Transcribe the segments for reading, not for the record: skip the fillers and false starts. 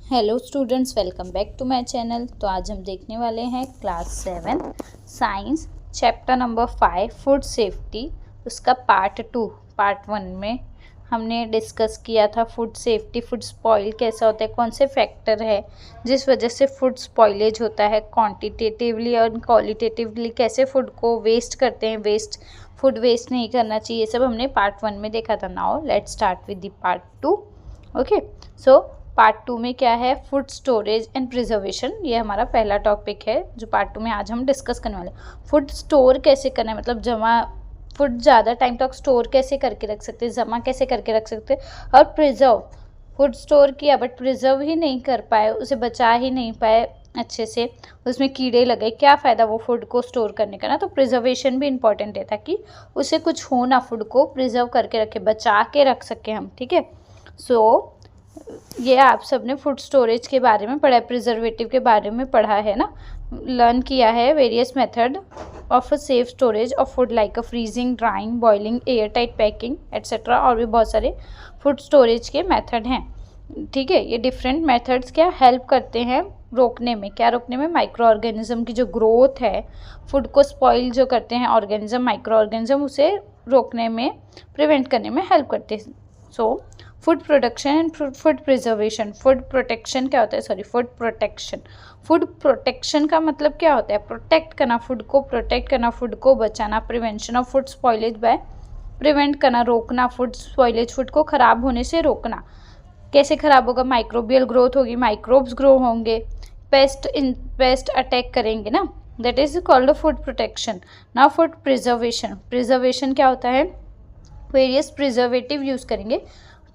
Hello students, welcome back to my channel. तो आज हम देखने वाले हैं class 7 science chapter number 5 food safety. उसका पार्ट 1 में हमने डिस्कस किया था फूड सेफ्टी, फूड स्पॉइल कैसा होता है, कौन से फैक्टर है जिस वजह से फूड स्पॉइलेज होता है, क्वांटिटेटिवली और क्वालिटेटिवली कैसे फूड को वेस्ट करते हैं, फूड वेस्ट नहीं करना चाहिए, सब हमने पार्ट 1 में देखा था। Now let's start with the part 2। Okay, so part 2 में क्या है, फूड स्टोरेज एंड प्रिजर्वेशन। ये हमारा पहला टॉपिक है जो पार्ट 2 में आज हम डिस्कस करने वाले हैं। फूड स्टोर कैसे करना है, मतलब फूड ज़्यादा टाइम तक स्टोर कैसे करके रख सकते हैं, जमा कैसे करके रख सकते हैं, और प्रिजर्व, फूड स्टोर किया बट प्रिजर्व ही नहीं कर पाए, उसे बचा ही नहीं पाए अच्छे से, उसमें कीड़े लगे, क्या फ़ायदा वो फूड को स्टोर करने का ना। तो प्रिजर्वेशन भी इंपॉर्टेंट है ताकि उसे कुछ हो ना, फूड को प्रिजर्व करके रखे, बचा के रख सकें हम। ठीक है, सो ये आप सबने फूड स्टोरेज के बारे में पढ़ा है, प्रिजर्वेटिव के बारे में पढ़ा है ना, लर्न किया है various method of safe storage of food like freezing, drawing, boiling, air tight packing etcetera. और भी बहुत सारे फूड स्टोरेज के मेथड हैं। ठीक है, ये डिफरेंट मेथड्स क्या हेल्प करते हैं रोकने में, क्या रोकने में, माइक्रो ऑर्गेनिज्म की जो ग्रोथ है, फूड को स्पॉइल जो करते हैं ऑर्गेनिज्म, माइक्रो ऑर्गेनिज्म, उसे रोकने में, प्रिवेंट करने में हेल्प करते हैं। So food production and food preservation. Food protection क्या होता है, sorry, food protection. Food protection का मतलब क्या होता है, प्रोटेक्ट करना, फूड को प्रोटेक्ट करना, फूड को बचाना। Prevention of food spoilage by, prevent करना, रोकना, फूड स्पॉइलेज, फूड को ख़राब होने से रोकना। कैसे ख़राब होगा, माइक्रोबियल ग्रोथ होगी, माइक्रोब्स ग्रो होंगे, पेस्ट अटैक करेंगे ना, that is called food protection. Now food preservation. Preservation क्या होता है, वेरियस प्रिजर्वेटिव यूज़ करेंगे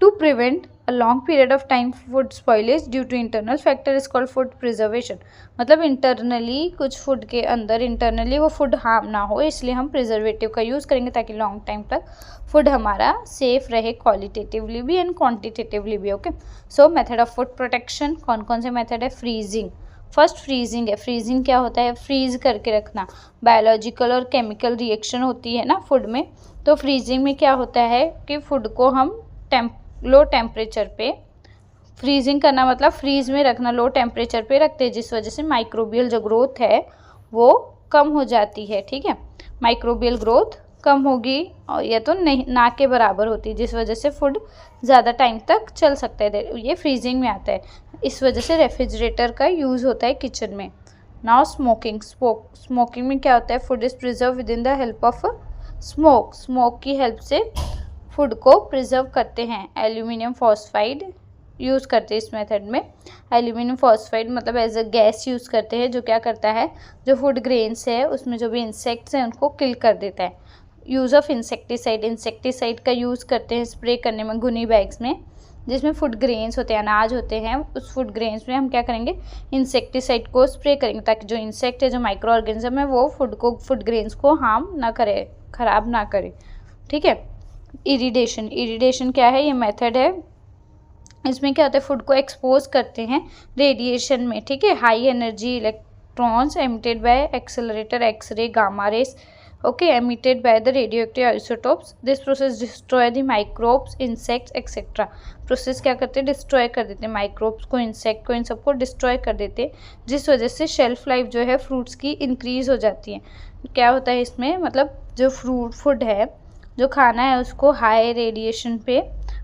to prevent a long period of time food spoilage due to internal factor is called food preservation। मतलब internally कुछ food के अंदर internally वो food harm ना हो, इसलिए हम प्रिजर्वेटिव का यूज़ करेंगे ताकि लॉन्ग टाइम तक फूड हमारा सेफ रहे, क्वालिटेटिवली भी एंड क्वांटिटेटिवली भी। Okay, so method of food protection कौन कौन से मेथड है, फ्रीजिंग। फर्स्ट फ्रीजिंग है। फ्रीजिंग क्या होता है, फ्रीज करके रखना। बायोलॉजिकल और केमिकल रिएक्शन होती है ना फूड में, तो फ्रीजिंग में क्या होता है कि फूड को हम लो टेम्परेचर पे फ्रीजिंग करना, मतलब फ्रीज में रखना, लो टेम्परेचर पे रखते हैं, जिस वजह से माइक्रोबियल जो ग्रोथ है वो कम हो जाती है। ठीक है, माइक्रोबियल ग्रोथ कम होगी और ये तो नहीं ना के बराबर होती है, जिस वजह से फूड ज़्यादा टाइम तक चल सकता है, ये फ्रीजिंग में आता है। इस वजह से रेफ्रिजरेटर का यूज़ होता है किचन में। Now smoking. स्मोकिंग में क्या होता है, food is preserve with in the help of smoke. Smoke की हेल्प से फूड को प्रिजर्व करते हैं। एल्यूमिनियम फॉस्फाइड यूज़ करते हैं इस मेथड में। एल्यूमिनियम फॉस्फाइड मतलब एज अ गैस यूज़ करते हैं, जो क्या करता है, जो फूड ग्रेन्स है उसमें जो भी इंसेक्ट्स हैं उनको किल कर देता है। Use of insecticide. इंसेक्टिसाइड का यूज़ करते हैं स्प्रे करने में गुनी बैग्स में, जिसमें फूड ग्रेन्स होते हैं, अनाज होते हैं, उस फूड ग्रेन्स में हम क्या करेंगे, इंसेक्टिसाइड को स्प्रे करेंगे ताकि जो इंसेक्ट है, जो माइक्रो ऑर्गेनिज्म है, वो फूड ग्रेन्स को हार्म ना करे, ख़राब ना करे। ठीक है, इरिडेशन। इरिडेशन क्या है, ये मेथड है, इसमें क्या होता है, फूड को एक्सपोज करते हैं रेडिएशन में। ठीक है, high energy electrons emitted by accelerator, x-ray, gamma rays, okay, emitted by the radioactive isotopes. This process destroy the microbes, insects etcetera. Process क्या करते हैं, डिस्ट्रॉय कर देते हैं माइक्रोब्स को, इंसेक्ट को, इन सबको डिस्ट्रॉय कर देते हैं, जिस वजह से शेल्फ लाइफ जो है फ्रूट्स की इंक्रीज हो जाती है। क्या होता है इसमें, मतलब जो फूड है, जो खाना है, उसको हाई रेडिएशन पे,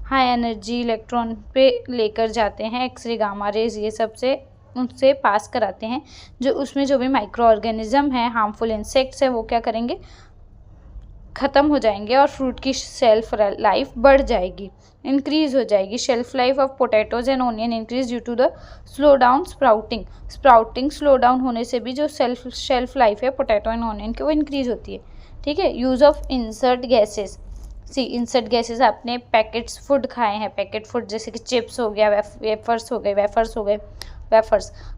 हाई एनर्जी इलेक्ट्रॉन पे लेकर जाते हैं, एक्सरे, गामा रेज, ये सब से उनसे पास कराते हैं, जो उसमें जो भी माइक्रो ऑर्गेनिज्म है, हार्मफुल इंसेक्ट्स है, वो क्या करेंगे, ख़त्म हो जाएंगे और फ्रूट की शेल्फ लाइफ बढ़ जाएगी, इंक्रीज हो जाएगी। Shelf life of potatoes and onion increase due to the slow down sprouting. Sprouting slow down होने से भी जो शेल्फ लाइफ है पोटैटो एंड ओनियन की, वो इंक्रीज होती है। ठीक है, use of insert gases. Insert gases, आपने पैकेट्स फूड खाए हैं, पैकेट फूड जैसे कि चिप्स हो गया, वेफर्स हो गए,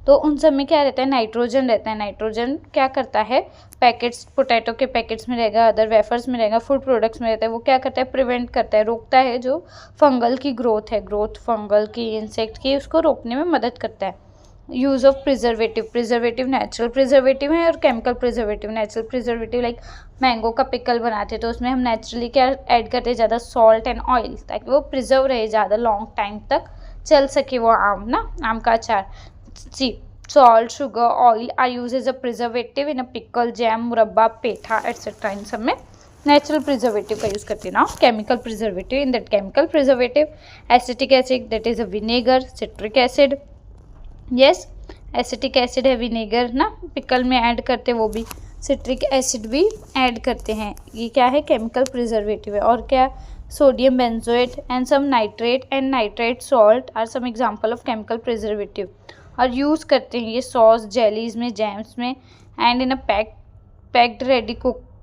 तो उन सब में क्या रहता है, नाइट्रोजन रहता है। नाइट्रोजन क्या करता है, पैकेट्स, पोटैटो के पैकेट्स में रहेगा, अदर वेफर्स में रहेगा, फूड प्रोडक्ट्स में रहता है, वो क्या करता है, प्रिवेंट करता है, रोकता है, जो फंगल की ग्रोथ है, फंगल की, इंसेक्ट की, उसको रोकने में मदद करता है। Use of preservative. Preservative natural preservative है और chemical preservative. Natural preservative like mango का पिकल बनाते हैं तो उसमें हम नेचुरली क्या ऐड करते हैं, ज़्यादा सॉल्ट एंड ऑयल, ताकि वो प्रिजर्व रहे ज़्यादा लॉन्ग टाइम तक चल सके वो आम ना, आम का अचार। Sea salt, sugar, oil are use as a preservative in a pickle, jam, मुरब्बा, पेठा एटसेट्रा। इन सब में नेचुरल प्रिजर्वेटिव का यूज करते हैं ना, chemical preservative. In that chemical preservative acetic acid that is a vinegar, citric acid, yes acetic acid है vinegar ना, पिकल में ऐड करते हैं वो भी, सिट्रिक एसिड भी ऐड करते हैं। ये क्या है, केमिकल प्रिजर्वेटिव है। और क्या, sodium benzoate and some nitrate and nitrate salt are some example of chemical preservative. और यूज़ करते हैं ये सॉस, जेलीज में, जैम्स में, and in a packed ready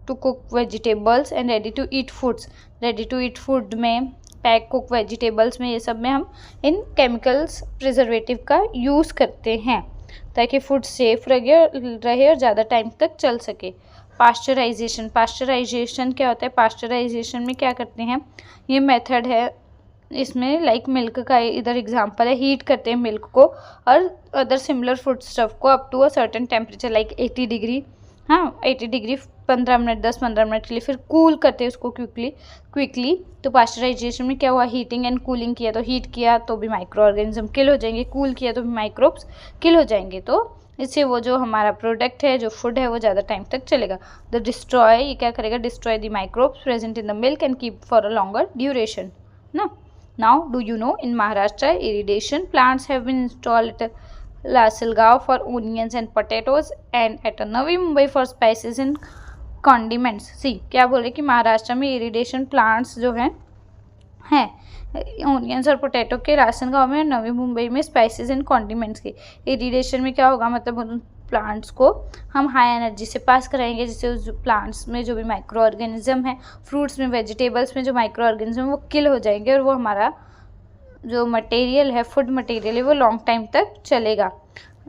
to cook vegetables and ready to eat foods. Ready to eat food में, pack cook vegetables में, ये सब में हम इन केमिकल्स प्रिजर्वेटिव का यूज़ करते हैं ताकि फूड सेफ रहे और ज़्यादा टाइम तक चल सके। पास्चराइजेशन, पास्चराइजेशन क्या होता है, पास्चराइजेशन में क्या करते हैं, ये मेथड है, इसमें लाइक मिल्क का इधर एग्जांपल है, हीट करते हैं मिल्क को और अदर सिमिलर फूड स्टफ को up to a certain temperature like 80 degree, हाँ 80 डिग्री 15 मिनट 10-15 मिनट के लिए, फिर कूल करते हैं उसको क्विकली। तो पास्चराइजेशन में क्या हुआ, हीटिंग एंड कूलिंग किया, तो हीट किया तो भी माइक्रो ऑर्गेनिज्म किल हो जाएंगे, कूल किया तो भी माइक्रोब्स किल हो जाएंगे। तो इससे वो जो हमारा प्रोडक्ट है, जो फूड है, वो ज़्यादा टाइम तक चलेगा। द डिस्ट्रॉय, ये क्या करेगा, destroy the microbes present in the milk and keep for a longer duration ना। Now, do you know in Maharashtra irrigation plants have been installed at Lasalgaon for onions and potatoes and at Navi Mumbai for spices and condiments. See, क्या बोल रहे कि महाराष्ट्र में irrigation plants जो हैं onions और potato के राजनांदगांव में और नवी मुंबई में स्पाइसेस एंड कॉन्डिमेंट्स के। इरिगेशन में क्या होगा, मतलब उन प्लांट्स को हम हाई एनर्जी से पास कराएंगे जिससे उस प्लांट्स में जो भी माइक्रो ऑर्गेनिज्म है, फ्रूट्स में, वेजिटेबल्स में जो माइक्रो ऑर्गेनिज्म है वो किल हो जाएंगे और वो हमारा जो मटेरियल है, फूड मटेरियल है, वो लॉन्ग टाइम तक चलेगा।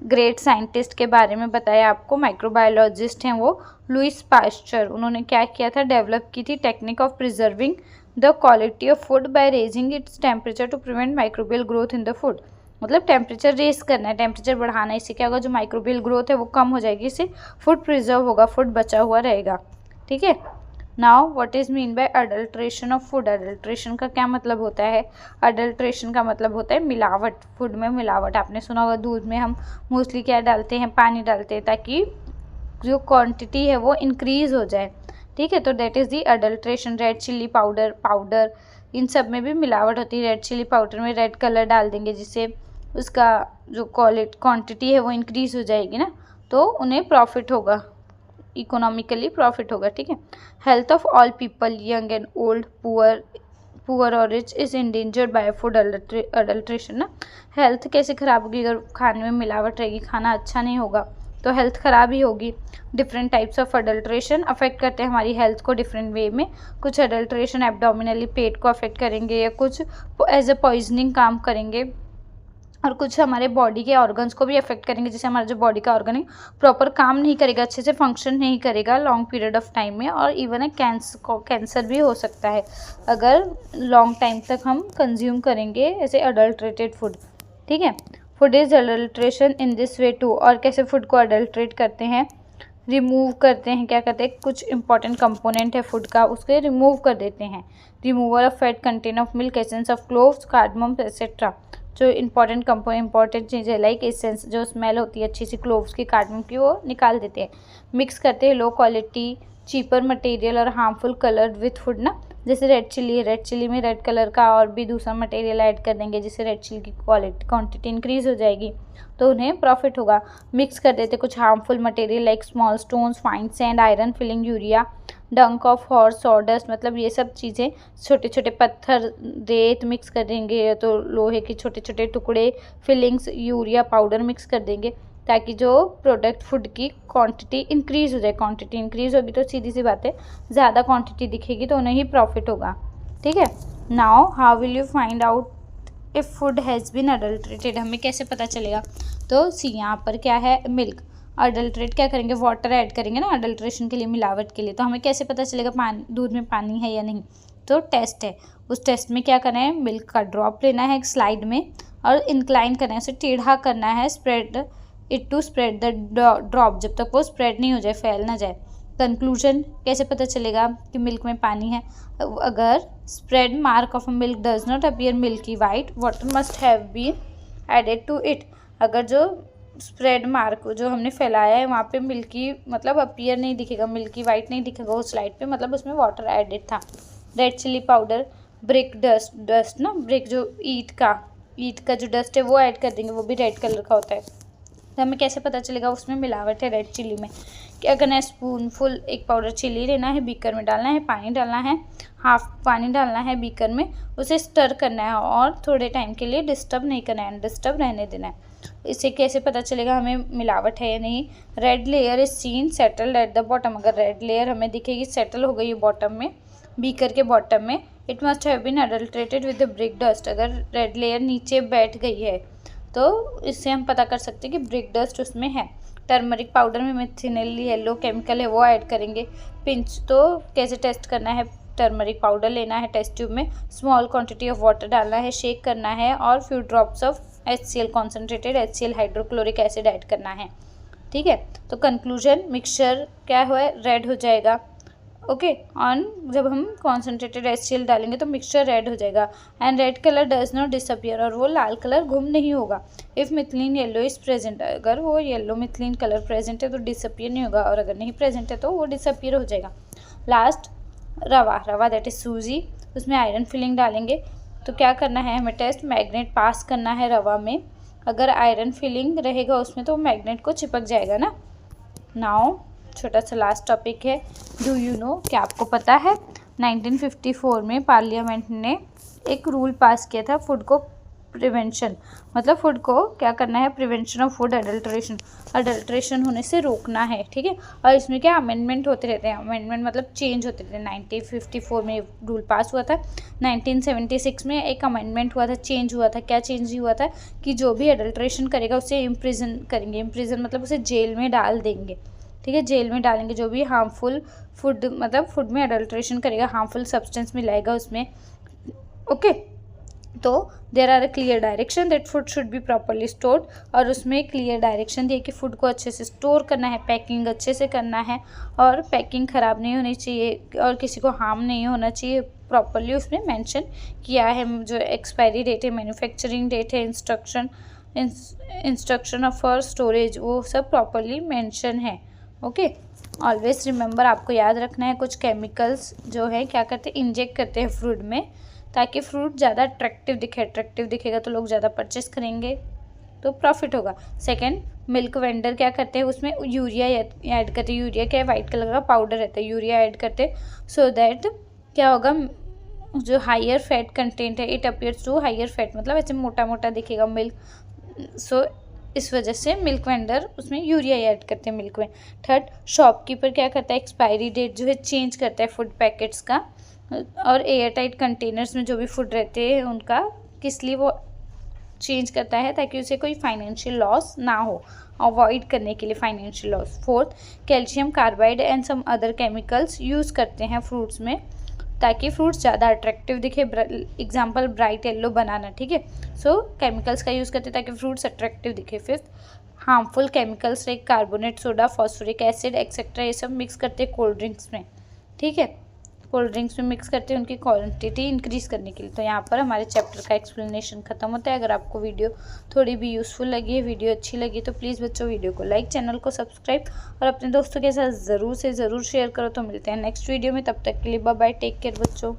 ग्रेट साइंटिस्ट के बारे में बताया आपको, माइक्रोबायोलॉजिस्ट हैं वो लुइस पास्चर। उन्होंने क्या किया था, डेवलप की थी technique of preserving the quality of food by raising its temperature to prevent microbial growth in the food. मतलब टेम्परेचर रेस करना है, टेम्परेचर बढ़ाना है, इससे क्या होगा, जो माइक्रोबियल ग्रोथ है वो कम हो जाएगी, इससे फूड प्रिजर्व होगा, फूड बचा हुआ रहेगा। ठीक है। Now what is mean by adulteration of food. Adulteration का क्या मतलब होता है, अडल्ट्रेशन का मतलब होता है मिलावट, फूड में मिलावट। आपने सुना होगा दूध में हम मोस्टली क्या डालते हैं, पानी डालते हैं ताकि जो क्वांटिटी है वो इंक्रीज हो जाए। ठीक है, तो that is the adulteration. Red chilli powder इन सब में भी मिलावट होती है। रेड चिल्ली पाउडर में रेड कलर डाल देंगे जिससे उसका जो क्वांटिटी है वो इंक्रीज हो जाएगी ना, तो उन्हें प्रॉफिट होगा, इकोनॉमिकली प्रॉफिट होगा। ठीक है। Health of all people, young and old, poor और rich is endangered by food adulteration ना। हेल्थ कैसे खराब होगी, अगर खाने में मिलावट रहेगी, खाना अच्छा नहीं होगा तो हेल्थ खराब ही होगी। Different types of adulteration affect करते हैं हमारी हेल्थ को डिफरेंट वे में। कुछ अडल्ट्रेशन एब्डोमिनली पेट को अफेक्ट करेंगे या कुछ एज अ पॉइजनिंग काम करेंगे, और कुछ हमारे बॉडी के ऑर्गन्स को भी अफेक्ट करेंगे, जैसे हमारा जो बॉडी का ऑर्गन है प्रॉपर काम नहीं करेगा, अच्छे से फंक्शन नहीं करेगा लॉन्ग पीरियड ऑफ टाइम में, और इवन कैंसर भी हो सकता है अगर लॉन्ग टाइम तक हम कंज्यूम करेंगे ऐसे अडल्ट्रेटेड फूड। ठीक है। Food is adulteration in this way too. और कैसे फूड को अडल्ट्रेट करते हैं, रिमूव करते हैं, क्या करते हैं, कुछ इंपॉर्टेंट कंपोनेंट है फूड का उसके रिमूव कर देते हैं। Removal of fat contain of milk, essence of cloves, cardamom etcetera. जो इंपॉर्टेंट चीज़ है लाइक एसेंस, जो स्मेल होती है अच्छी सी क्लोव्स की, कार्डमम की, वो निकाल देते हैं। मिक्स करते हैं लो क्वालिटी चीपर मटेरियल और हार्मफुल कलर्ड विथ फूड ना, जैसे रेड चिल्ली में रेड कलर का और भी दूसरा मटेरियल ऐड कर देंगे जिससे रेड चिल्ली की क्वांटिटी इंक्रीज हो जाएगी, तो उन्हें प्रॉफिट होगा। मिक्स कर देते कुछ harmful material like small stones, fine sand, iron filling, urea, डंक ऑफ हॉर्स, सॉडस्ट, मतलब ये सब चीज़ें, छोटे छोटे पत्थर, रेत मिक्स कर देंगे, तो लोहे के छोटे छोटे टुकड़े, फिलिंग्स, यूरिया पाउडर मिक्स कर देंगे ताकि जो प्रोडक्ट फूड की क्वांटिटी इंक्रीज़ हो जाए। क्वांटिटी इंक्रीज़ होगी तो सीधी सी बात है ज़्यादा क्वांटिटी दिखेगी तो उन्हें ही प्रॉफिट होगा। ठीक है। Now how will you find out if food has been adulterated, हमें कैसे पता चलेगा, तो सी यहाँ पर क्या है, मिल्क अडल्ट्रेट क्या करेंगे, वाटर ऐड करेंगे ना अडल्ट्रेशन के लिए, मिलावट के लिए, तो हमें कैसे पता चलेगा पानी, दूध में पानी है या नहीं, तो टेस्ट है। उस टेस्ट में क्या करना है, मिल्क का ड्रॉप लेना है एक स्लाइड में और इंक्लाइन करना है, उसे टेढ़ा करना है, spread it to spread the drop, जब तक वो स्प्रेड नहीं हो जाए, फैल ना जाए। कंक्लूजन कैसे पता चलेगा कि मिल्क में पानी है? अगर spread mark of milk does not appear milky white, water must have been added to it. अगर जो स्प्रेड मार्क जो हमने फैलाया है वहाँ पे मिल्की मतलब अपीयर नहीं दिखेगा, मिल्की वाइट नहीं दिखेगा उस स्लाइड पे, मतलब उसमें वाटर एडेड था। Red chili powder, brick dust ना, ब्रिक जो ईट का जो डस्ट है वो ऐड कर देंगे, वो भी रेड कलर का होता है। तो हमें कैसे पता चलेगा उसमें मिलावट है रेड चिली में? क्या करना है, स्पून फुल एक पाउडर चिली लेना है, बीकर में डालना है, पानी डालना है, हाफ पानी डालना है बीकर में, उसे स्टर करना है और थोड़े टाइम के लिए डिस्टर्ब नहीं करना है, डिस्टर्ब रहने देना है। इससे कैसे पता चलेगा हमें मिलावट है या नहीं? Red layer is seen settled at the bottom. अगर रेड लेयर हमें दिखेगी सेटल हो गई है बॉटम में, बीकर के बॉटम में, it must have been adulterated with the brick dust. अगर रेड लेयर नीचे बैठ गई है तो इससे हम पता कर सकते हैं कि ब्रिक डस्ट उसमें है। टर्मरिक पाउडर में मेथिनिल येलो केमिकल है वो ऐड करेंगे। पिंच, तो कैसे टेस्ट करना है? टर्मरिक पाउडर लेना है टेस्ट ट्यूब में, स्मॉल क्वांटिटी ऑफ वाटर डालना है, शेक करना है और few drops of HCl concentrated HCl hydrochloric acid add करना है। ठीक है, तो कंक्लूजन, मिक्सचर क्या हुआ है, रेड हो जाएगा। ओके, ऑन जब हम कॉन्सेंट्रेटेड HCl डालेंगे तो मिक्सचर रेड हो जाएगा। And red colour does not disappear, और वो लाल कलर गुम नहीं होगा। If methylene yellow is present, अगर वो येलो मिथिलीन कलर प्रेजेंट है तो डिसअपियर नहीं होगा, और अगर नहीं प्रेजेंट है तो वो डिसअपियर हो जाएगा। लास्ट, रवा दैट इज सूजी, उसमें आयरन फिलिंग डालेंगे। तो क्या करना है हमें टेस्ट, मैग्नेट पास करना है रवा में। अगर आयरन फिलिंग रहेगा उसमें तो मैग्नेट को चिपक जाएगा ना। नाउ छोटा सा लास्ट टॉपिक है, डू यू नो, क्या आपको पता है 1954 में पार्लियामेंट ने एक रूल पास किया था फूड को प्रिवेंशन, मतलब फूड को क्या करना है, प्रिवेंशन ऑफ फूड अडल्ट्रेशन होने से रोकना है। ठीक है, और इसमें क्या अमेंडमेंट होते रहते हैं, अमेंडमेंट मतलब चेंज होते रहते हैं। 1954 में रूल पास हुआ था, 1976 में एक अमेंडमेंट हुआ था, चेंज हुआ था। क्या चेंज हुआ था कि जो भी अडल्ट्रेशन करेगा उसे इम्प्रिजन करेंगे, इम्प्रिजन मतलब उसे जेल में डाल देंगे। ठीक है, जेल में डालेंगे जो भी हार्मफुल फूड मतलब फूड में अडल्ट्रेशन करेगा, हार्मफुल सब्सटेंस मिलाएगा उसमें। ओके, तो there are a clear direction that food should be properly stored, और उसमें क्लियर डायरेक्शन दिए कि फूड को अच्छे से स्टोर करना है, पैकिंग अच्छे से करना है, और पैकिंग ख़राब नहीं होनी चाहिए और किसी को हार्म नहीं होना चाहिए। प्रॉपरली उसमें मेंशन किया है, जो एक्सपायरी डेट है, मैन्युफैक्चरिंग डेट है, इंस्ट्रक्शन फॉर स्टोरेज, वो सब प्रॉपरली मेंशन है। ओके, ऑलवेज रिमेंबर, आपको याद रखना है कुछ केमिकल्स जो है क्या करते हैं, इंजेक्ट करते हैं फ्रूट में ताकि फ्रूट ज़्यादा अट्रैक्टिव दिखे, अट्रैक्टिव दिखेगा तो लोग ज़्यादा परचेस करेंगे तो प्रॉफिट होगा। सेकंड, मिल्क वेंडर क्या करते हैं, उसमें यूरिया ऐड करते हैं। यूरिया क्या है, वाइट कलर का पाउडर रहता है, यूरिया ऐड करते हैं सो दैट क्या होगा, जो हायर फैट कंटेंट है it appears to higher fat, मतलब ऐसे मोटा मोटा दिखेगा मिल्क। सो इस वजह से मिल्क वेंडर उसमें यूरिया ऐड करते हैं मिल्क में। थर्ड, शॉपकीपर क्या करता है, एक्सपायरी डेट जो है चेंज करता है फूड पैकेट्स का, और एयर टाइट कंटेनर्स में जो भी फूड रहते हैं उनका किस लिए वो चेंज करता है, ताकि उसे कोई फाइनेंशियल लॉस ना हो, अवॉइड करने के लिए financial loss. Fourth, calcium carbide and some other chemicals use करते हैं फ्रूट्स में ताकि फ्रूट्स ज़्यादा अट्रैक्टिव दिखे। Example bright yellow banana. ठीक है, सो केमिकल्स का यूज़ करते हैं ताकि फ्रूट्स अट्रैक्टिव दिखे। Fifth, harmful chemicals like carbonate soda, phosphoric acid etcetera, ये सब मिक्स करते हैं कोल्ड ड्रिंक्स में। ठीक है, कोल्ड ड्रिंक्स में मिक्स करते हैं उनकी क्वांटिटी इंक्रीज़ करने के लिए। तो यहाँ पर हमारे चैप्टर का एक्सप्लेनेशन खत्म होता है। अगर आपको वीडियो थोड़ी भी यूज़फुल लगी है, वीडियो अच्छी लगी, तो प्लीज़ बच्चों वीडियो को लाइक, चैनल को सब्सक्राइब और अपने दोस्तों के साथ ज़रूर से ज़रूर शेयर करो। तो मिलते हैं नेक्स्ट वीडियो में, तब तक के लिए बाय बाय, टेक केयर बच्चों।